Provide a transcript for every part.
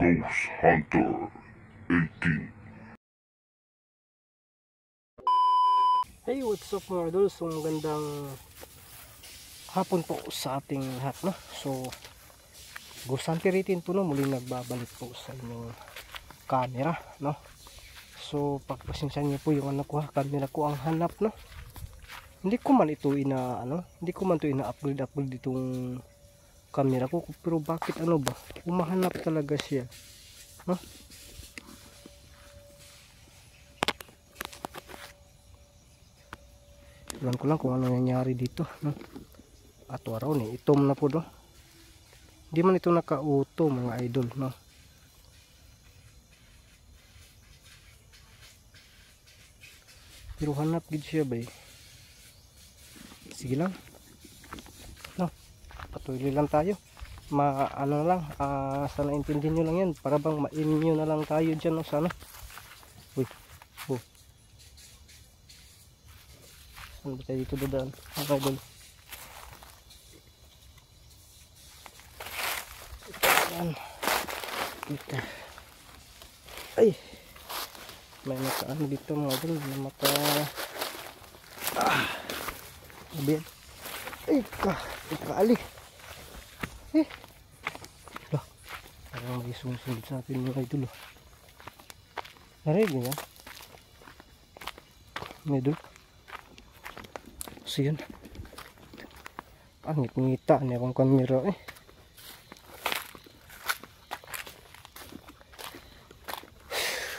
Ghost Hunter 18. Hey, what's up mga idol? So magandang hapon po sa ating lahat, no? So Ghost Hunter 18 po, no? Muli nagbabalik po sa inyong camera, no? So pagpasensyahan niyo po yung camera ko ang hanap, no? Hindi ko man ito hindi ko man ito ina-upgrade itong camera ko, pero bakit ba? Umahanap talaga siya, no? Iwan ko lang kung ano nangyari dito, no? At waraw ni itom na po, no? Hindi man ito nakauto mga idol, no? Pero hanap gid siya ba eh. Sige lang, no? Patuloy lang tayo. Sana intindihin nyo lang yan, para bang ma-inyo na lang tayo dyan, no? Sana. Uy, oh. Saan ba tayo dito dadaan? Mga idol. Yan. Kita. Ay. May nakaano dito mga idol. May maka. Abiyan. Ay ka. Ikaali. Loh. Parang may sumusunod sa atin mga idol. Narinig niya. Mga idol. So yun. Ngita niya akong kamera eh.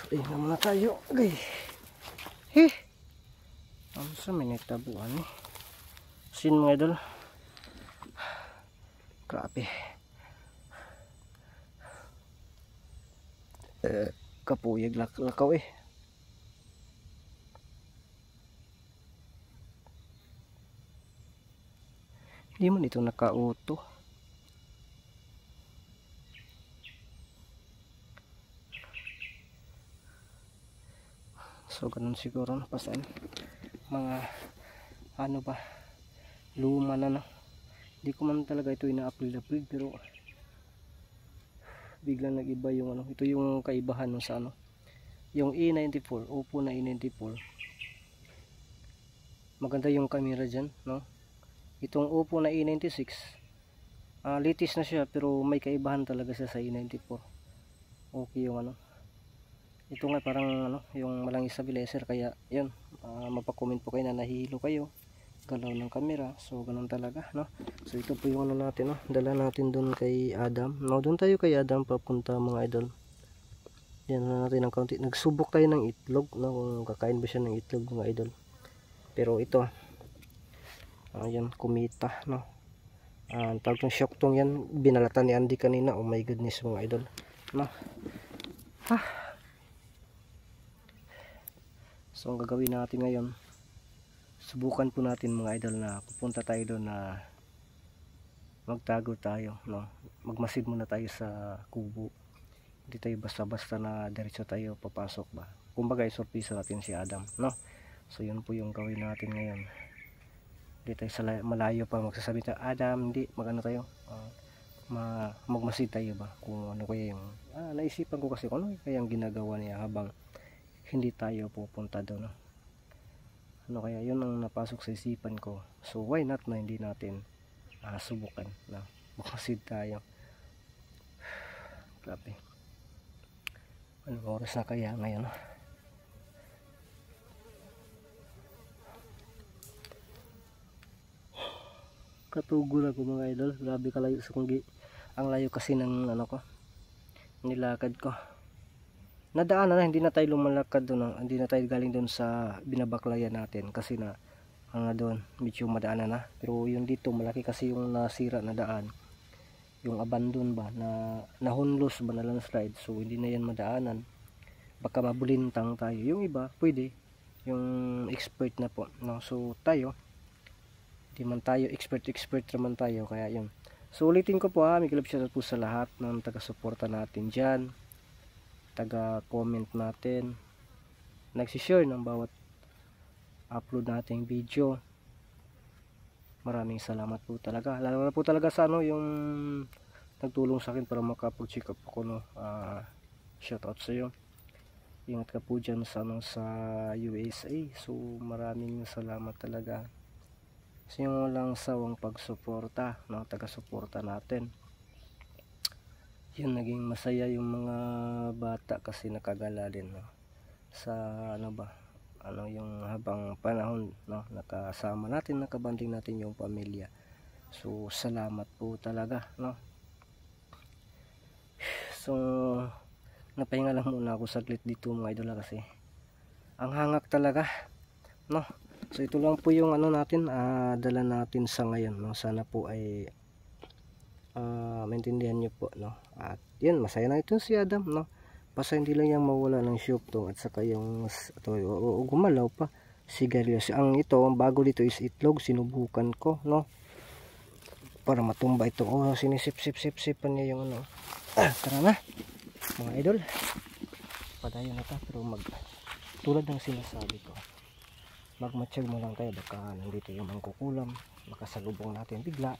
Ay naman na tayo. Okay. Ang sa minitabuan eh. Sin mga idol. Grabe. Kapuyag lakaw eh. Hindi man ito nakauto. So ganun siguro, pasan mga luma na, no? Hindi ko man talaga ito ina-upload pero biglang nag-iba yung ito yung kaibahan no, sa yung E94, Oppo na E94. Maganda yung camera dyan, no? Itong Oppo na E96 latest na siya pero may kaibahan talaga siya sa E94. Okay yung ito nga parang yung malang stabilizer, kaya yun, magpa-comment po kayo na nahihilo kayo galaw ng camera. So ganun talaga, no? So ito po yung natin, no? Dala natin doon kay Adam, no? Doon tayo kay Adam papunta mga idol. Yan na natin ng kaunti. Nagsubok tayo ng itlog, no? Kung kakain ba siya ng itlog mga idol. Pero ito yan, kumita, no? Tawag ng shock tong yan, binalatan ni Andy kanina. Oh my goodness mga idol, no? So ang gagawin natin ngayon, subukan po natin mga idol na pupunta tayo doon na magtago tayo, no? Magmasid muna tayo sa kubo. Hindi tayo basta-basta na diretso tayo papasok ba. Kumbaga isurpresa natin si Adam, no? So yun po yung gawin natin ngayon. Hindi tayo sa malayo pa magsasabi tayo, Adam, hindi, magano tayo, magmasid tayo ba kung ano kaya yung naisipan ko kasi kung ano kaya yung ginagawa niya habang hindi tayo pupunta doon, no? Kaya yun ang napasok sa isipan ko. So why not na hindi natin subukan na magmasid tayo. Grabe, anong oras na kaya ngayon? Katugol ako mga idol. Grabe kalayo sa kunggi. Ang layo kasi ng nilakad ko. Nadaanan na, hindi na tayo lumalakad doon, hindi na tayo galing doon sa binabaklayan natin kasi na doon medyo madaanan na. Pero yung dito malaki kasi yung nasira na daan, yung abandon ba na nahunlos ba na landslide, so hindi na yan madaanan, baka mabulintang tayo. Yung iba pwede, yung expert na po, no? So tayo di man tayo expert naman tayo, kaya yun. So ulitin ko po may love shoutout po sa lahat ng taga-suporta natin dyan, taga-comment natin, nagsishare ng bawat upload nating video. Maraming salamat po talaga. Lalo na po talaga sa yung nagtulong sa akin para makapag-check up ako, no. Shout out sa iyo. Ingat ka po dyan sa, sa USA. So maraming salamat talaga sa yung walang sawang pagsuporta, no, taga-suporta natin. Yun, naging masaya yung mga bata kasi nakagala din, no, sa yung habang panahon, no, nakasama natin, nakabanding natin yung pamilya. So salamat po talaga, no. So napahinga lang muna ako saglit dito mga idol kasi ang hangak talaga, no. So ito lang po yung natin, dala natin sa ngayon, no. Sana po ay maintindihan nyo po, no. At yun, masaya na ito si Adam, no. Basta hindi lang yung mawala ng syuktong at saka yung gumalaw pa sigarilyo. Ang bago dito is itlog, sinubukan ko, no, para matumba ito. Sinisip-sip-sipan niya yung tara na mga idol, padayon na ta. Pero tulad ng sinasabi ko, magmatsyag mo lang tayo, baka nandito yung mangkukulam, makasalubong natin bigla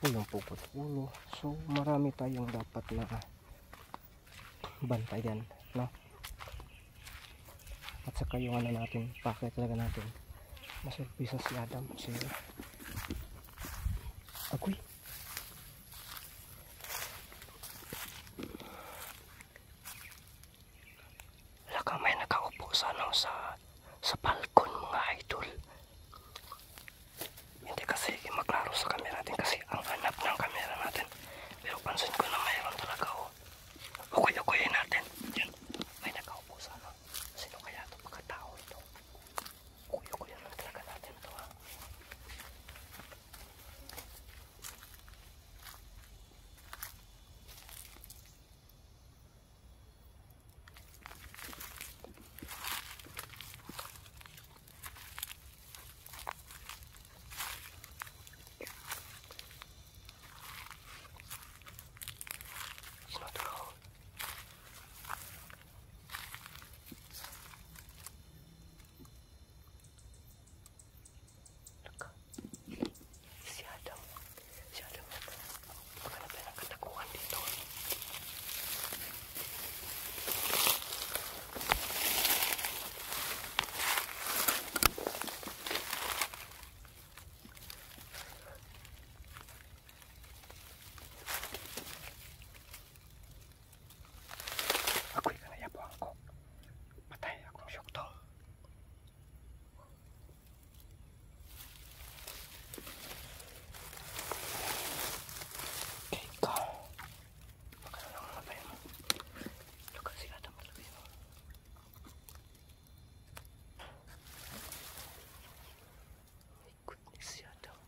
o yung pupot ulo. So marami tayong dapat na bantayan, no. At saka yung natin, pakay talaga natin masurpisa si Adam. Agoy, wala kang may nakaupo sa sa balkon mga idol. Hindi kasi maklaro sa camera natin kasi ang hanap ng camera natin, pero pansin ko na mayroon talaga ukoy-ukoyin natin. Yan, may nakaupo sa sino kaya ito, pagkatao ito? Ukoy-ukoyin lang talaga natin ito, ha. Sino ito? Si Adam. Maghanap tayo ng katakuhan dito. Ako'y kanayabuhan ko. Patay akong syuktong. Okay ka. Magkano lang namatay mo. Luka si Adam talaga yun. My goodness, si Adam.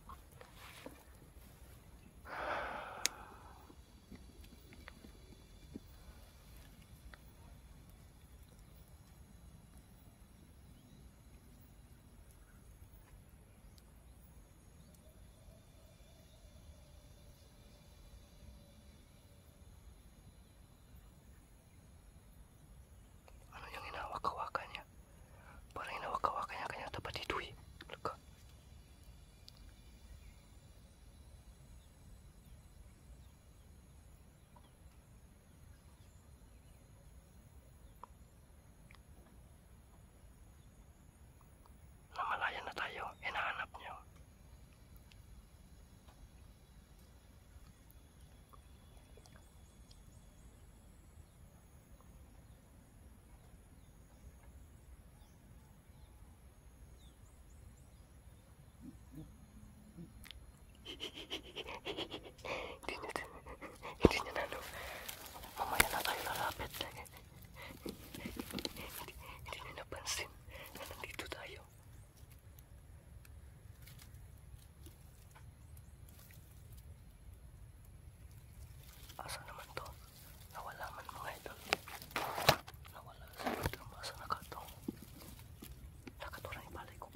Ano yung inawak-hawakan niya? Parang inawak-hawakan niya kanya tapat dito, eh. Luka. Namalayan na tayo, hinahanap niyo. Hindi niya na, no. Mamaya na tayo lalapit. Hindi niya napansin na nandito tayo. Asa naman to? Nawala man mga idol. Nawala sa ito. Asa nakato? Nakato na ibalay ko.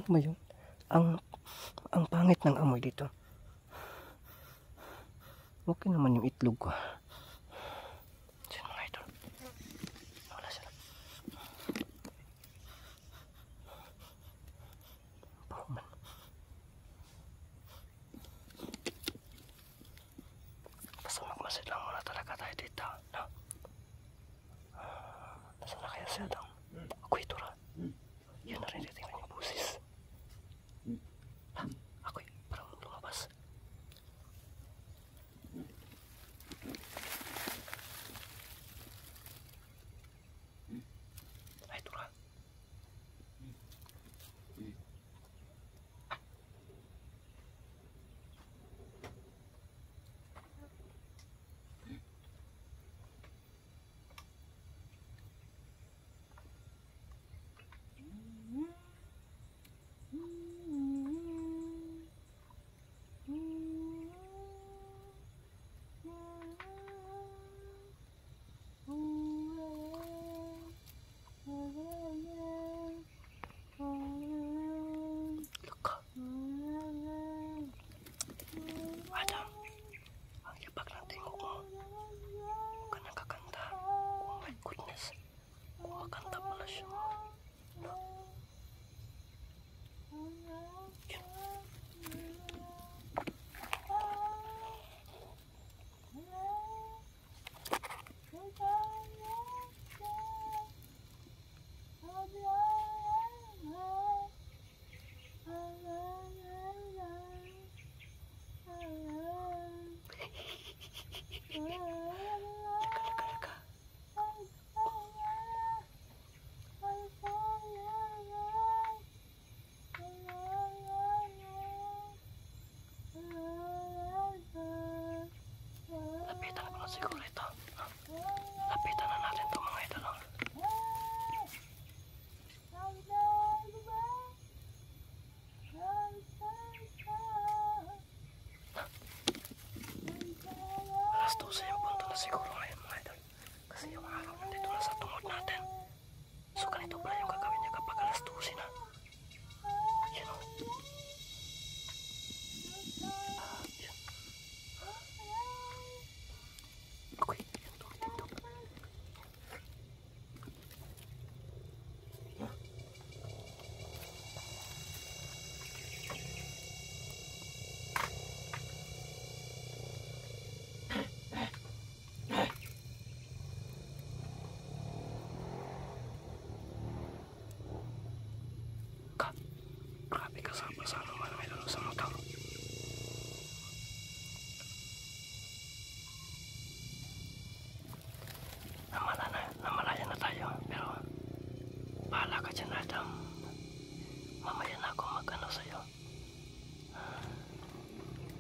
ba yun? Ang pangit ng amoy dito. Okay naman yung itlog ko. Sino mga idol? Wala sila. Pahuman. Basta magmasid lang muna talaga tayo dito. No? Nasaan na kaya siya daw? Ako ito ra. Yun na rin titingnan yung busis. Ako parang lumabas. Ay, ito ra. Adam, ang yabag ng tingog mo. Huwag ka nakakanta. Oh my goodness. Kumakanta pala siya. Lapitan ko na siguro ito. Lapitan na natin ito mga idol. Alas 12 yung punto na siguro ngayon mga idol. Kasi yung araw nandito na sa tungod natin. So ganito pala yung gagawin niya kapag alas 12 na. Yan o. Yan. Okay, yan to. Grabe kasama sa naman ang idol sa motor. Namalaya na tayo. Pero bahala ka dyan, Adam. Mamaya na ako mag-ano sa'yo.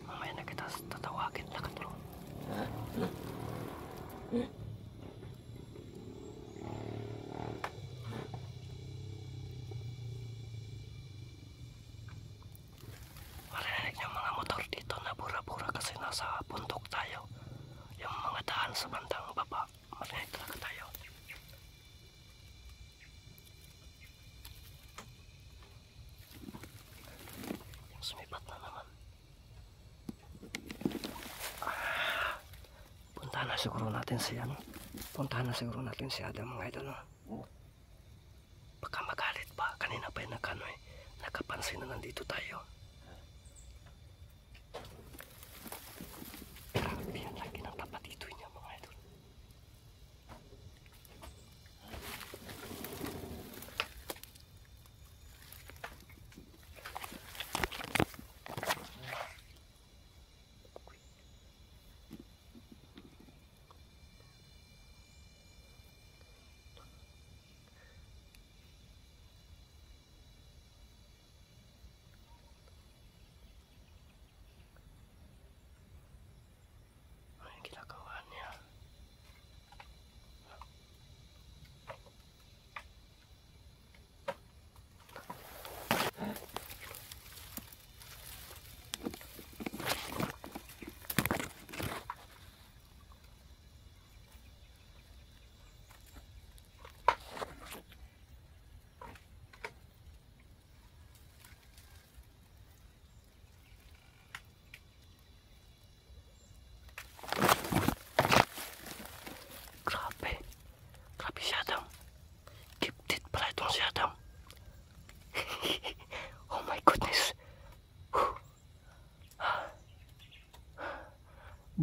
Mamaya na kita tatawagin. Lakad bro. Marinig yung mga motor dito na bura-bura kasi nasa bundok tayo. Yung mga daan sa bandang baba. Marinig talaga tayo. Yung sumipat na naman. Puntahan na siguro natin si Adam mga idol. Baka magalit pa. Kanina pa yung nakapansin na nandito tayo. Grabe yung laki ng tapat dito niya mga idol.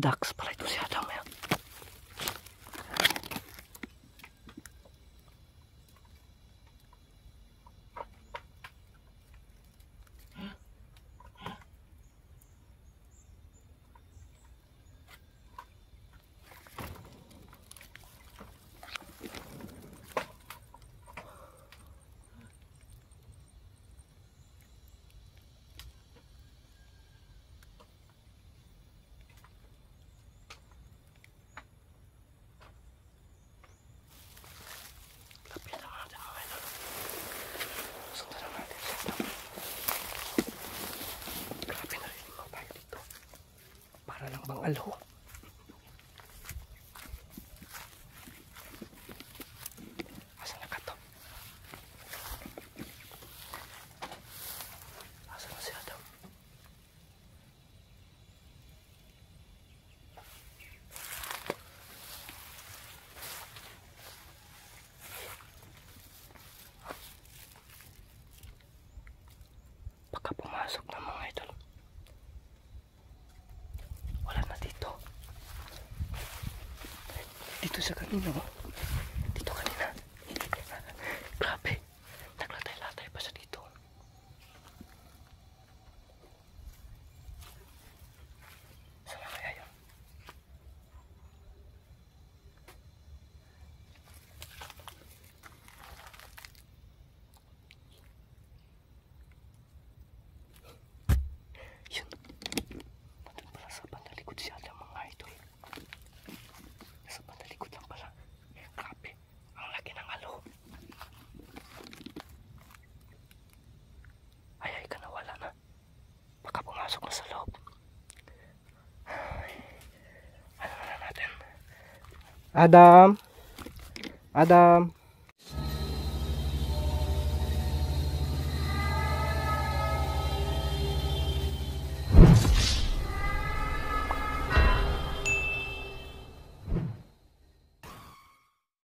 Ducks pala ito si Adam yan. Lang bang alo? Asa na ka to? Asa na si Adam? Baka pumasok na mga idol. Dito sa kanina, oh. Dito kanina. Grabe. Naglatay-latay pa siya dito. Saan na kaya yun? Yun. Nandun pala sa pandalikod siya lang mga idol. Sa pandalikod lang pala. Grabe. Ang laki ng alo. Ay ka nawala na. Baka pumasok na sa loob. Ano na natin? Adam! Adam!